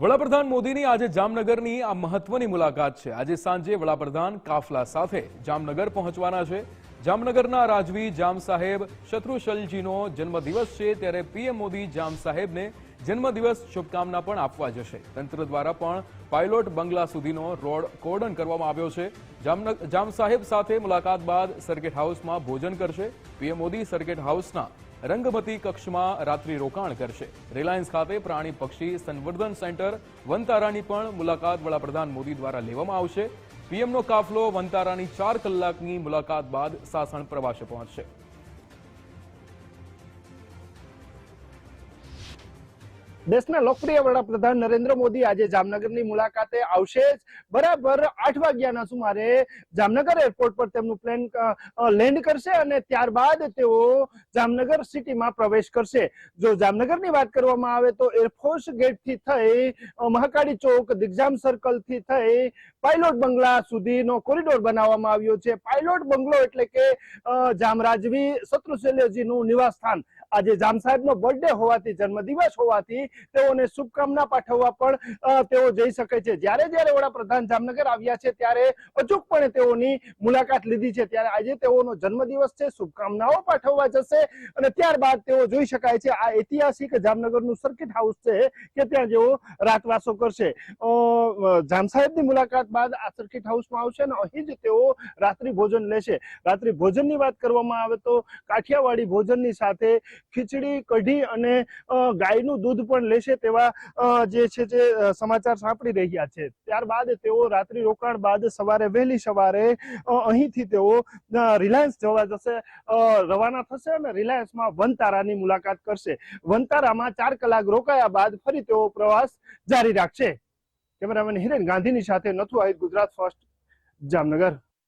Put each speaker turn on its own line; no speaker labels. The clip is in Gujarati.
વડાપ્રધાન મોદીની આજે જામનગરની આ મહત્વની મુલાકાત છે। આજે સાંજે વડાપ્રધાન કાફલા સાથે જામનગર પહોંચવાના છે। જામનગરના રાજવી જામ સાહેબ શત્રુશલજીનો જન્મદિવસ છે, ત્યારે પીએમ મોદી જામ સાહેબને જન્મદિવસ શુભકામના પણ આપવા જશે। તંત્ર દ્વારા પણ પાયલોટ બંગલા સુધીનો રોડ કોર્ડન કરવામાં આવ્યો છે। જામ સાહેબ સાથે મુલાકાત બાદ સર્કિટ હાઉસમાં ભોજન કરશે। પીએમ મોદી સર્કિટ હાઉસના રંગમતી કક્ષમાં રાત્રિ રોકાણ કરશે। રિલાયન્સ ખાતે પ્રાણી પક્ષી સંવર્ધન સેન્ટર વનતારાની પણ મુલાકાત વડાપ્રધાન મોદી દ્વારા લેવામાં આવશે। પીએમનો કાફલો વનતારાની 4 કલાકની મુલાકાત બાદ સાસણ પ્રવાસે પહોંચશે।
દેશના લોકપ્રિય વડાપ્રધાન નરેન્દ્ર મોદી આજે જામનગરની મુલાકાતે આવશે। બરાબર 8 વાગ્યાના સુમારે જામનગર એરપોર્ટ પર તેમનું પ્લેન લેન્ડ કરશે અને ત્યારબાદ તેઓ જામનગર સિટીમાં પ્રવેશ કરશે। જો જામનગરની વાત કરવામાં આવે તો એરફોર્સ ગેટથી થઈ મહાકાળી ચોક, દિગ્જામ સર્કલથી થઈ પાયલોટ બંગલા સુધીનો કોરિડોર બનાવવામાં આવ્યો છે। પાયલોટ બંગલો એટલે કે જામરાજવી શત્રુશલ્યજીનું નિવાસ સ્થાન। આજે જામ સાહેબનો બર્થડે હોવાથી, જન્મદિવસ હોવાથી તેઓને શુભકામના પાઠવવા પણ તેઓ જઈ શકે છે। જ્યારે જ્યારે વડાપ્રધાન જામનગર આવ્યા છે ત્યારે અચૂકપણે તેઓની મુલાકાત લીધી છે, ત્યારે આજે તેઓનો જન્મદિવસ છે, શુભકામનાઓ પાઠવવા જશે અને ત્યારબાદ તેઓ જોઈ શકાય છે આ ઐતિહાસિક જામનગરનું સર્કિટ હાઉસ છે કે ત્યાં જેઓ રાતવાસો કરશે। જામ સાહેબની મુલાકાત બાદ આ સર્કિટ હાઉસમાં આવશે અને અહીં જ તેઓ રાત્રિ ભોજન લેશે। રાત્રિ ભોજનની વાત કરવામાં આવે તો કાઠિયાવાડી ભોજનની સાથે ખીચડી, કઢી અને ગાયનું દૂધ પણ લેશે તેવા જે છે જે સમાચાર સાંપડી રહ્યા છે। ત્યારબાદ તેઓ રાત્રિ રોકાણ બાદ સવારે વહેલી સવારે અહીંથી તેઓ રિલાયન્સ જવા જશે, રવાના થશે અને રિલાયન્સમાં વનતારાની મુલાકાત કરશે। વનતારામાં 4 કલાક રોકાયા બાદ ફરી તેઓ પ્રવાસ જારી રાખશે। કેમેરામેન હિરેન ગાંધીની સાથે નથુ આહિર, ગુજરાત ફર્સ્ટ, જામનગર।